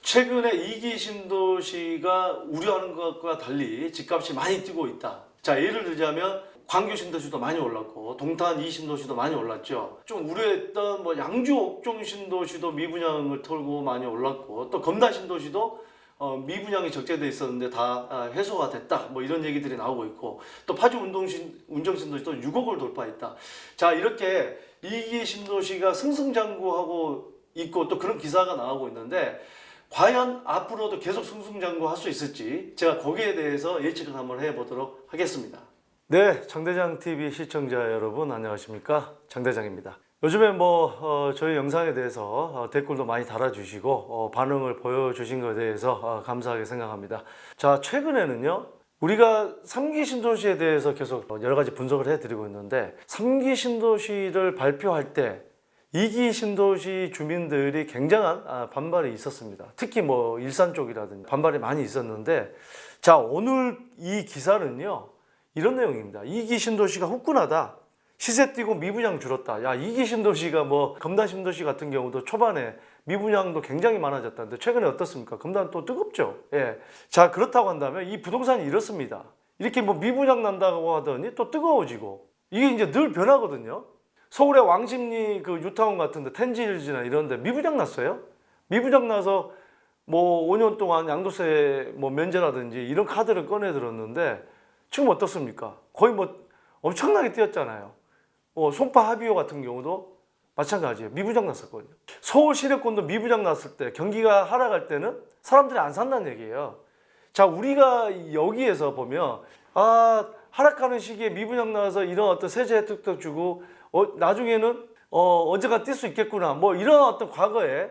최근에 이기 신도시가 우려하는 것과 달리 집값이 많이 뛰고 있다. 자, 예를 들자면 광교 신도시도 많이 올랐고 동탄 이 신도시도 많이 올랐죠. 좀 우려했던 뭐 양주 옥종 신도시도 미분양을 털고 많이 올랐고, 또 검단 신도시도 미분양이 적재돼 있었는데 다 해소가 됐다. 뭐 이런 얘기들이 나오고 있고, 또 파주 운정 신도시도 6억을 돌파했다. 자, 이렇게 이기 신도시가 승승장구하고 있고 또 그런 기사가 나오고 있는데, 과연 앞으로도 계속 승승장구할 수 있을지 제가 거기에 대해서 예측을 한번 해보도록 하겠습니다. 네, 장대장TV 시청자 여러분 안녕하십니까? 장대장입니다. 요즘에 저희 영상에 대해서 댓글도 많이 달아주시고 반응을 보여주신 것에 대해서 감사하게 생각합니다. 자, 최근에는요, 우리가 3기 신도시에 대해서 계속 여러 가지 분석을 해드리고 있는데, 3기 신도시를 발표할 때 2기 신도시 주민들이 굉장한 반발이 있었습니다. 특히 일산 쪽이라든지 반발이 많이 있었는데, 자, 오늘 이 기사는요, 이런 내용입니다. 2기 신도시가 후끈하다. 시세 뛰고 미분양 줄었다. 야, 2기 신도시가 검단 신도시 같은 경우도 초반에 미분양도 굉장히 많아졌다는데 최근에 어떻습니까? 검단 또 뜨겁죠. 예. 자, 그렇다고 한다면 이 부동산이 이렇습니다. 이렇게 미분양 난다고 하더니 또 뜨거워지고, 이게 이제 늘 변하거든요. 서울의 왕십리 그 뉴타운 같은데, 텐지힐즈나 이런데 미분양 났어요. 미분양 나서 5년 동안 양도세 면제라든지 이런 카드를 꺼내 들었는데 지금 어떻습니까? 거의 엄청나게 뛰었잖아요. 송파 하비오 같은 경우도 마찬가지예요. 미분양 났었거든요. 서울 시내권도 미분양 났을 때, 경기가 하락할 때는 사람들이 안 산다는 얘기예요. 자, 우리가 여기에서 보면 하락하는 시기에 미분양 나와서 이런 어떤 세제 혜택도 주고 나중에는 언젠가 뛸 수 있겠구나, 이런 어떤 과거에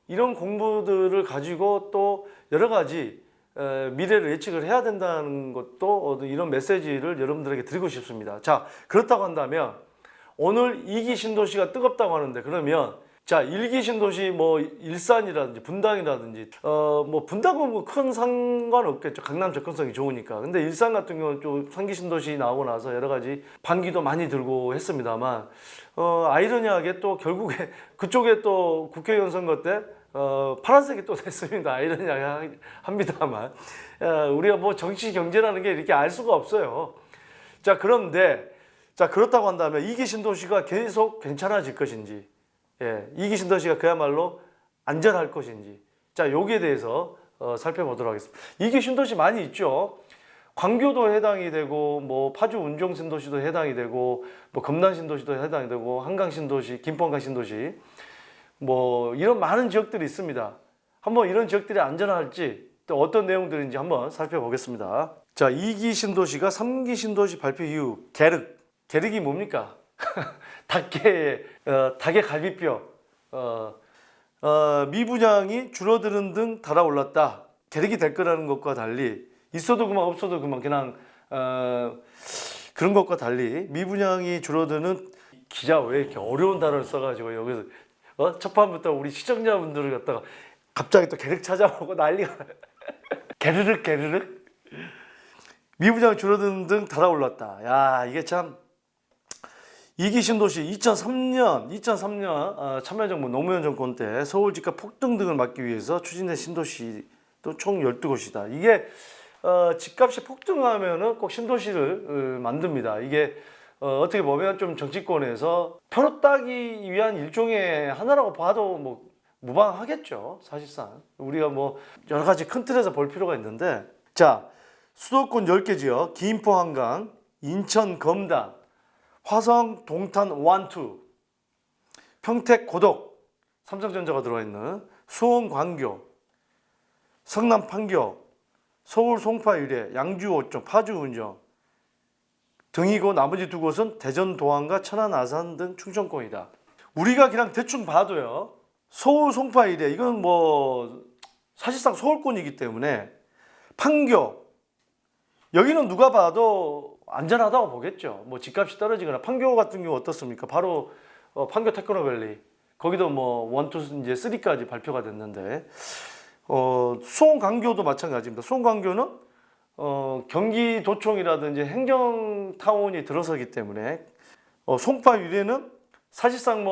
이런 공부들을 가지고 또 여러 가지 미래를 예측을 해야 된다는 것도 이런 메시지를 여러분들에게 드리고 싶습니다. 자, 그렇다고 한다면 오늘 2기 신도시가 뜨겁다고 하는데, 그러면 자, 1기 신도시 일산이라든지 분당이라든지 분당은 큰 상관없겠죠. 강남 접근성이 좋으니까. 근데 일산 같은 경우는 좀 3기 신도시 나오고 나서 여러 가지 반기도 많이 들고 했습니다만, 아이러니하게 또 결국에 그쪽에 또 국회의원 선거 때 파란색이 또 됐습니다. 아이러니하게 합니다만, 우리가 정치 경제라는 게 이렇게 알 수가 없어요. 자, 그런데 자, 그렇다고 한다면 2기 신도시가 계속 괜찮아질 것인지, 2기 신도시가 그야말로 안전할 것인지, 자, 여기에 대해서 살펴보도록 하겠습니다. 2기 신도시 많이 있죠. 광교도 해당이 되고, 파주 운정 신도시도 해당이 되고, 검단 신도시도 해당이 되고, 한강 신도시, 김포한강 신도시, 이런 많은 지역들이 있습니다. 한번 이런 지역들이 안전할지, 또 어떤 내용들인지 한번 살펴보겠습니다. 자, 2기 신도시가 3기 신도시 발표 이후 계륵이 뭡니까? 닭의 갈비뼈, 미분양이 줄어드는 등 달아올랐다. 계륵이 될 거라는 것과 달리, 있어도 그만 없어도 그만, 그냥 그런 것과 달리 미분양이 줄어드는, 기자 왜 이렇게 어려운 단어를 써가지고 여기서 첫 판부터 우리 시청자분들을 갖다가 갑자기 또 계륵 찾아보고 난리가 게르륵 미분양 줄어드는 등 달아올랐다. 야, 이게 참, 2기 신도시 2003년 참여정부 노무현 정권 때 서울 집값 폭등 등을 막기 위해서 추진된 신도시도 총 12곳이다. 이게 집값이 폭등하면은 꼭 신도시를 만듭니다. 이게 어떻게 보면 좀 정치권에서 표로 따기 위한 일종의 하나라고 봐도 무방하겠죠. 사실상 우리가 여러 가지 큰 틀에서 볼 필요가 있는데, 자, 수도권 10개 지역, 김포 한강, 인천 검단, 화성 동탄 1, 2, 평택 고덕, 삼성전자가 들어와 있는 수원 광교, 성남 판교, 서울 송파 유래, 양주 오점, 파주 운정 등이고, 나머지 두 곳은 대전 도안과 천안 아산 등 충청권이다. 우리가 그냥 대충 봐도요, 서울 송파 유래, 이건 사실상 서울권이기 때문에, 판교, 여기는 누가 봐도 안전하다고 보겠죠. 집값이 떨어지거나, 판교 같은 경우 어떻습니까? 바로 판교 테크노밸리, 거기도 1, 2, 이제 3까지 발표가 됐는데, 수원 광교도 마찬가지입니다. 수원 광교는 경기도청이라든지 행정타운이 들어서기 때문에, 송파 유래는 사실상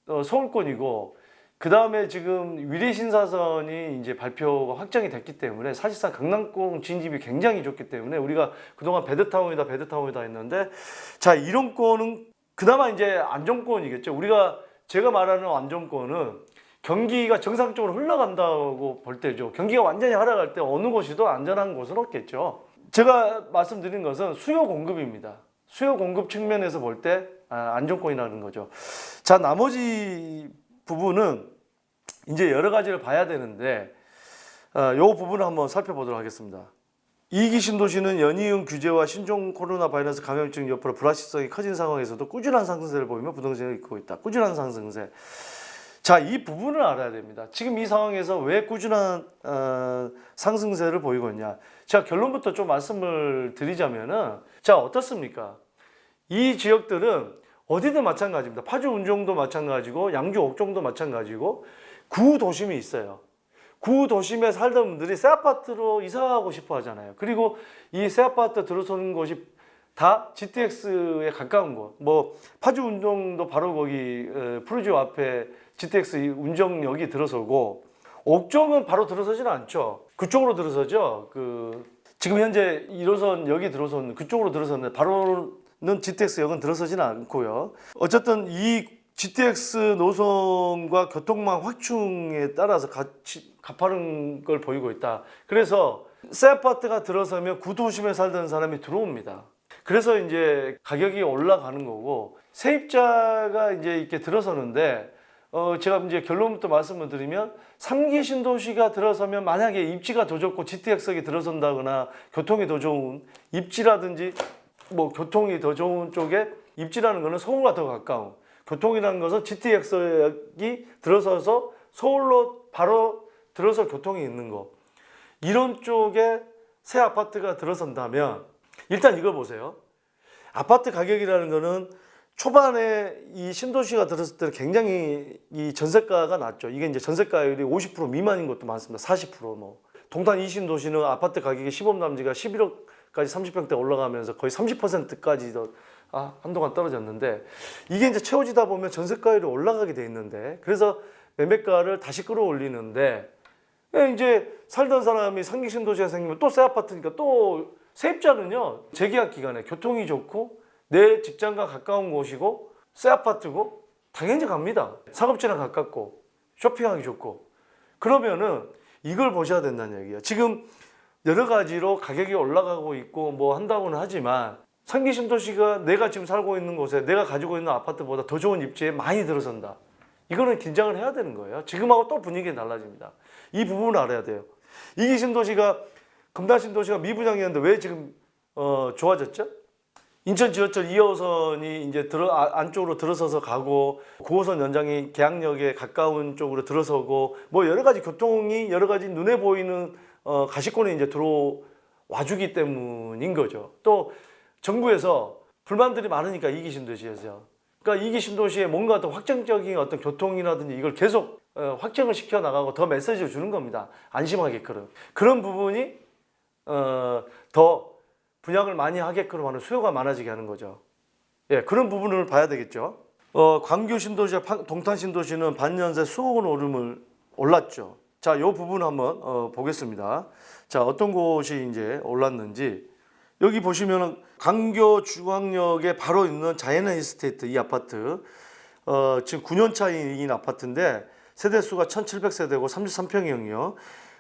서울권이고, 그 다음에 지금 위례 신사선이 이제 발표가 확정이 됐기 때문에 사실상 강남권 진입이 굉장히 좋기 때문에 우리가 그동안 베드타운이다 했는데, 자, 이론권은 그나마 이제 안정권이겠죠. 제가 말하는 안정권은 경기가 정상적으로 흘러간다고 볼 때죠. 경기가 완전히 하락할 때 어느 곳이도 안전한 곳은 없겠죠. 제가 말씀드린 것은 수요 공급입니다. 수요 공급 측면에서 볼 때 안정권이라는 거죠. 자, 나머지 부분은 이제 여러 가지를 봐야 되는데, 요 부분을 한번 살펴보도록 하겠습니다. 이기 신도시는 연이은 규제와 신종 코로나 바이러스 감염증 여파로 불확실성이 커진 상황에서도 꾸준한 상승세를 보이며 부동산을 이끌고 있다. 꾸준한 상승세. 자, 이 부분을 알아야 됩니다. 지금 이 상황에서 왜 꾸준한 상승세를 보이고 있냐. 자, 결론부터 좀 말씀을 드리자면은, 자, 어떻습니까? 이 지역들은 어디든 마찬가지입니다. 파주 운정도 마찬가지고 양주 옥정도 마찬가지고 구도심이 있어요. 구도심에 살던 분들이 새 아파트로 이사하고 싶어 하잖아요. 그리고 이 새 아파트 들어서는 곳이 다 GTX에 가까운 곳. 뭐 파주 운정도 바로 거기 푸르지오 앞에 GTX 운정역이 들어서고, 옥정은 바로 들어서지는 않죠. 그쪽으로 들어서죠. 지금 현재 1호선 여기 들어서는 그쪽으로 들어섰는데 바로는 GTX역은 들어서지는 않고요. 어쨌든 이 GTX 노선과 교통망 확충에 따라서 같이 가파른 걸 보이고 있다. 그래서 새 아파트가 들어서면 구도심에 살던 사람이 들어옵니다. 그래서 이제 가격이 올라가는 거고, 세입자가 이제 이렇게 들어서는데, 제가 이제 결론부터 말씀을 드리면, 3기 신도시가 들어서면 만약에 입지가 더 좋고 GTX역이 들어선다거나 교통이 더 좋은 입지라든지 뭐 교통이 더 좋은 쪽에, 입지라는 거는 서울과 더 가까운, 교통이라는 것은 GTX역이 들어서서 서울로 바로 들어서 교통이 있는 거, 이런 쪽에 새 아파트가 들어선다면, 일단 이걸 보세요. 아파트 가격이라는 거는 초반에 이 신도시가 들었을 때는 굉장히 이 전세가가 낮죠. 이게 이제 전세가율이 50% 미만인 것도 많습니다. 40% 뭐. 동탄 이 신도시는 아파트 가격이 시범단지가 11억까지 30평대 올라가면서 거의 30%까지도 한동안 떨어졌는데, 이게 이제 채워지다 보면 전세가율이 올라가게 돼 있는데, 그래서 매매가를 다시 끌어올리는데, 이제 살던 사람이 상기 신도시가 생기면 또 새 아파트니까 또 세입자는요, 재계약 기간에 교통이 좋고 내 직장과 가까운 곳이고 새 아파트고 당연히 갑니다. 상업지랑 가깝고 쇼핑하기 좋고. 그러면은 이걸 보셔야 된다는 얘기예요. 지금 여러 가지로 가격이 올라가고 있고 뭐 한다고는 하지만, 상기 신도시가 내가 지금 살고 있는 곳에 내가 가지고 있는 아파트보다 더 좋은 입지에 많이 들어선다. 이거는 긴장을 해야 되는 거예요. 지금하고 또 분위기가 달라집니다. 이 부분을 알아야 돼요. 이기 신도시가, 금단 신도시가 미분양이었는데 왜 지금 좋아졌죠? 인천 지하철 2호선이 이제 안쪽으로 들어서서 가고, 9호선 연장이 계양역에 가까운 쪽으로 들어서고, 뭐 여러 가지 교통이 여러 가지 눈에 보이는 가시권에 이제 들어와 주기 때문인 거죠. 또 정부에서 불만들이 많으니까 이기 신도시에서, 그러니까 이기 신도시에 뭔가 더 확정적인 어떤 교통이라든지 이걸 계속 확정을 시켜 나가고 더 메시지를 주는 겁니다. 안심하게끔. 그런 부분이 더 분양을 많이 하게끔 하는, 수요가 많아지게 하는 거죠. 예, 그런 부분을 봐야 되겠죠. 광교 신도시와 동탄 신도시는 반년새 수억원 오름을 올랐죠. 자, 이 부분 한번 보겠습니다. 자, 어떤 곳이 이제 올랐는지. 여기 보시면은 광교 중앙역에 바로 있는 자이언 이스테이트, 이 아파트 지금 9년 차인 아파트인데 세대수가 1700세대고 33평형이요.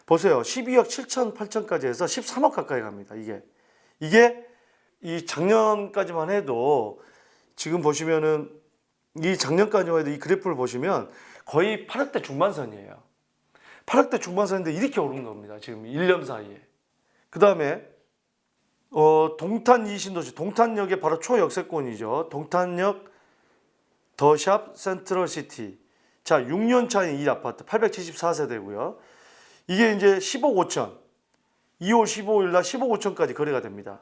보세요. 12억 7천 8천까지 해서 13억 가까이 갑니다. 이게 이 작년까지만 해도, 지금 보시면은 이 작년까지만 해도 이 그래프를 보시면 거의 8억대 중반선이에요. 8억대 중반선인데 이렇게 오른 겁니다. 지금 1년 사이에. 그 다음에 동탄 이신도시, 동탄역의 바로 초역세권이죠. 동탄역 더샵 센트럴시티. 자, 6년 차인 이 아파트 874세대고요. 이게 이제 10억 5천, 2월 15일 날 10억 5천까지 거래가 됩니다.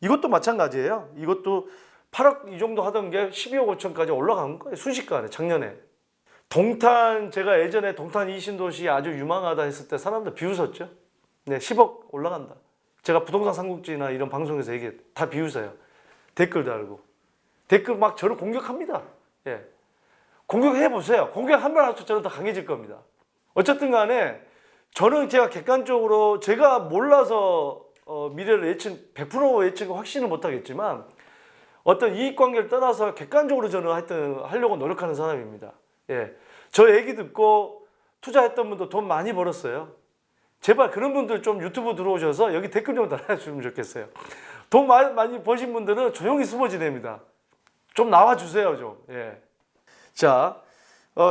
이것도 마찬가지예요. 이것도 8억 이 정도 하던 게 12억 5천까지 올라간 거예요. 순식간에, 작년에. 동탄, 제가 예전에 동탄 이신도시 아주 유망하다 했을 때 사람들 비웃었죠. 네, 10억 올라간다. 제가 부동산 삼국지나 이런 방송에서 얘기 다 비웃어요. 댓글 달고. 댓글 막 저를 공격합니다. 예. 공격해 보세요. 공격하면 할수록 저는 더 강해질 겁니다. 어쨌든 간에 저는 제가 객관적으로 제가 몰라서 미래를 100% 예측 확신을 못하겠지만 어떤 이익관계를 떠나서 객관적으로 저는 하여튼 하려고 노력하는 사람입니다. 예, 저 얘기 듣고 투자했던 분도 돈 많이 벌었어요. 제발 그런 분들 좀 유튜브 들어오셔서 여기 댓글 좀 달아주시면 좋겠어요. 돈 많이 버신 분들은 조용히 숨어 지냅니다. 좀 나와주세요 좀. 예. 자,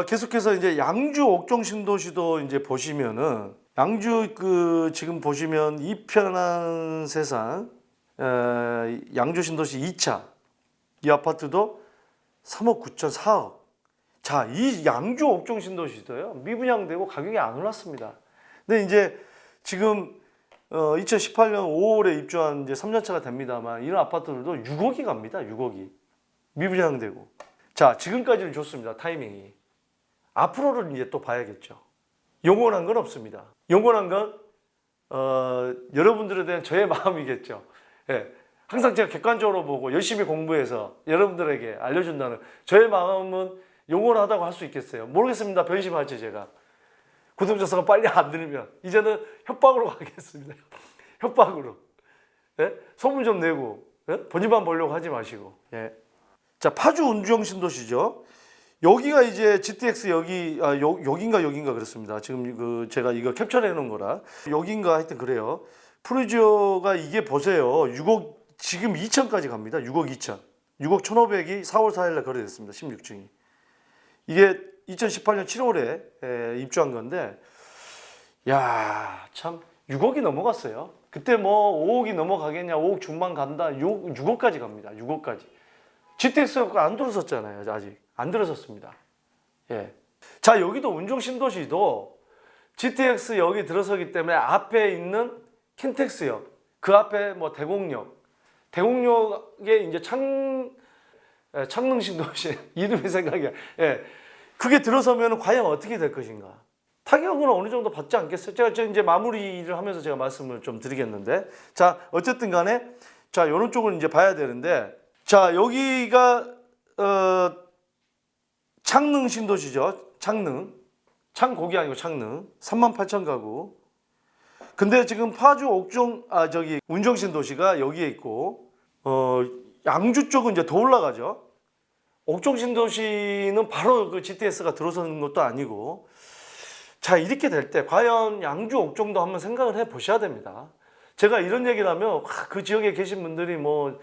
계속해서 이제 양주 옥정 신도시도 이제 보시면은 양주 지금 보시면 이편한 세상 양주 신도시 2차 이 아파트도 3억 9천 4억. 자, 이 양주 옥정 신도시도요 미분양되고 가격이 안 올랐습니다. 근데 이제 지금 2018년 5월에 입주한 이제 3년차가 됩니다만 이런 아파트들도 6억이 갑니다. 6억이 미분양되고. 자, 지금까지는 좋습니다. 타이밍이. 앞으로를 이제 또 봐야겠죠. 영원한 건 없습니다. 영원한 건 여러분들에 대한 저의 마음이겠죠. 예. 항상 제가 객관적으로 보고 열심히 공부해서 여러분들에게 알려준다는 저의 마음은 영원하다고 할 수 있겠어요. 모르겠습니다. 변심할지 제가. 구독자 수가 빨리 안 늘면 이제는 협박으로 가겠습니다. 협박으로. 예? 소문 좀 내고 예? 본인만 보려고 하지 마시고. 예. 자, 파주 운주형 신도시죠. 여기가 이제 GTX 여긴가 그렇습니다. 지금 제가 이거 캡처해 놓은 거라 여긴가 하여튼 그래요. 프루지오가 이게 보세요. 6억 지금 2천까지 갑니다. 6억 2천. 6억 1,500이 4월 4일날 거래됐습니다. 16층이. 이게 2018년 7월에 입주한 건데, 야, 참 6억이 넘어갔어요. 그때 뭐 5억이 넘어가겠냐, 5억 중반 간다, 6억까지 갑니다. 6억까지. GTX가 안 들어섰잖아요. 아직 안 들어섰습니다. 예. 자, 여기도 운정 신도시도 GTX 여기 들어서기 때문에 앞에 있는 킨텍스역, 그 앞에 뭐 대공역에 이제 창릉 신도시 이름이 생각이 예. 그게 들어서면 과연 어떻게 될 것인가? 타격은 어느 정도 받지 않겠어요? 제가 이제 마무리를 하면서 제가 말씀을 좀 드리겠는데, 자, 어쨌든 간에 자, 이런 쪽을 이제 봐야 되는데, 자, 여기가 창릉 신도시죠. 창곡이 아니고 창릉 38,000 가구. 근데 지금 파주 옥정 운정 신도시가 여기에 있고 양주 쪽은 이제 더 올라가죠. 옥정 신도시는 바로 그 GTS가 들어서는 것도 아니고. 자, 이렇게 될 때 과연 양주 옥정도 한번 생각을 해 보셔야 됩니다. 제가 이런 얘기를 하면 그 지역에 계신 분들이 뭐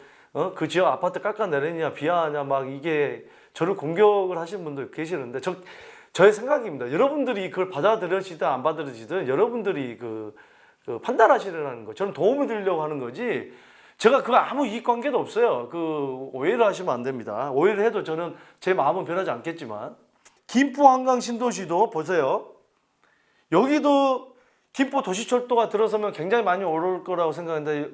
그 지역 아파트 깎아내리냐 비하하냐 막 이게 저를 공격을 하시는 분들 계시는데 저의 생각입니다. 여러분들이 그걸 받아들여지든 안 받아들여지든 여러분들이 그 판단하시라는 거. 저는 도움을 드리려고 하는 거지. 제가 그거 아무 이익 관계도 없어요. 그 오해를 하시면 안 됩니다. 오해를 해도 저는 제 마음은 변하지 않겠지만. 김포 한강 신도시도 보세요. 여기도 김포 도시철도가 들어서면 굉장히 많이 오를 거라고 생각했는데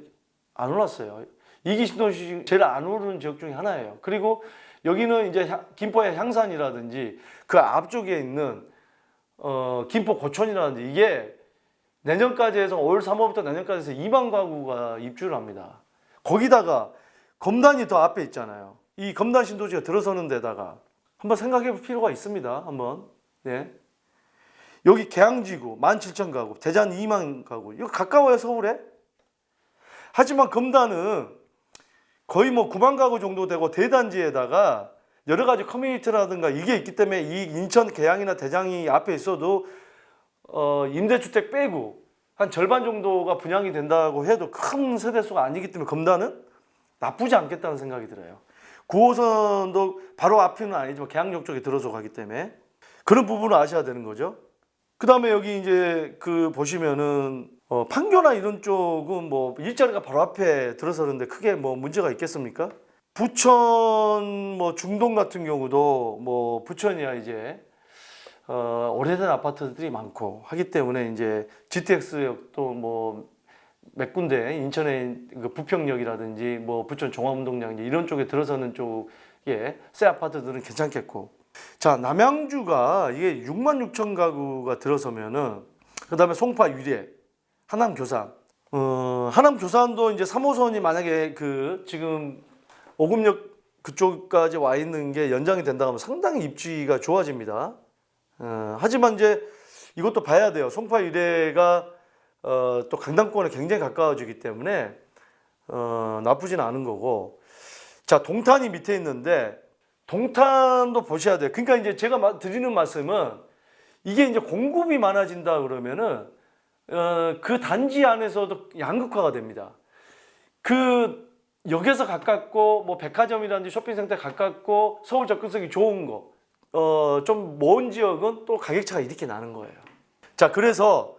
안 올랐어요. 이기 신도시 제일 안 오르는 지역 중에 하나예요. 그리고 여기는 이제 김포의 향산이라든지 그 앞쪽에 있는 김포 고촌이라든지 이게 내년까지 해서 올 3월부터 내년까지 해서 2만 가구가 입주를 합니다. 거기다가 검단이 더 앞에 있잖아요. 이 검단 신도시가 들어서는 데다가 한번 생각해 볼 필요가 있습니다. 한번. 예. 여기 계양지구 17,000 가구, 대전 2만 가구. 이거 가까워요, 서울에? 하지만 검단은 거의 뭐 9만 가구 정도 되고 대단지에다가 여러 가지 커뮤니티라든가 이게 있기 때문에 이 인천 계양이나 대장이 앞에 있어도 임대주택 빼고 한 절반 정도가 분양이 된다고 해도 큰 세대수가 아니기 때문에 검단은 나쁘지 않겠다는 생각이 들어요. 9호선도 바로 앞에는 아니지만 계양역 쪽에 들어서 가기 때문에 그런 부분을 아셔야 되는 거죠. 그 다음에 여기 이제 보시면은 판교나 이런 쪽은 뭐 일자리가 바로 앞에 들어서는데 크게 뭐 문제가 있겠습니까? 부천 뭐 중동 같은 경우도 뭐 부천이야 이제 오래된 아파트들이 많고 하기 때문에 이제 GTX역도 뭐 몇 군데 인천의 그 부평역이라든지 뭐 부천 종합운동장 이런 쪽에 들어서는 쪽에 새 아파트들은 괜찮겠고. 자, 남양주가 이게 66,000 가구가 들어서면은 그다음에 송파 유례, 하남 교산. 하남 교산도 이제 3호선이 만약에 지금 오금역 그쪽까지 와 있는 게 연장이 된다 하면 상당히 입지가 좋아집니다. 하지만 이제 이것도 봐야 돼요. 송파 유래가 또 강남권에 굉장히 가까워지기 때문에 나쁘진 않은 거고. 자, 동탄이 밑에 있는데 동탄도 보셔야 돼요. 그러니까 이제 제가 드리는 말씀은 이게 이제 공급이 많아진다 그러면은 그 단지 안에서도 양극화가 됩니다. 그 역에서 가깝고 뭐 백화점이라든지 쇼핑센터 가깝고 서울 접근성이 좋은 거, 좀 먼 지역은 또 가격 차가 이렇게 나는 거예요. 자, 그래서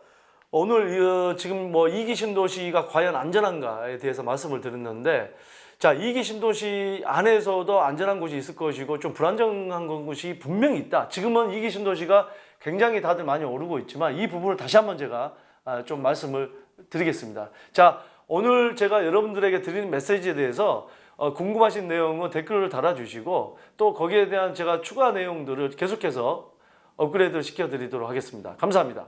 오늘 지금 뭐 2기 신도시가 과연 안전한가에 대해서 말씀을 드렸는데, 자, 2기 신도시 안에서도 안전한 곳이 있을 것이고 좀 불안정한 곳이 분명히 있다. 지금은 2기 신도시가 굉장히 다들 많이 오르고 있지만 이 부분을 다시 한번 제가 좀 말씀을 드리겠습니다. 자, 오늘 제가 여러분들에게 드리는 메시지에 대해서 궁금하신 내용은 댓글을 달아주시고 또 거기에 대한 제가 추가 내용들을 계속해서 업그레이드 시켜드리도록 하겠습니다. 감사합니다.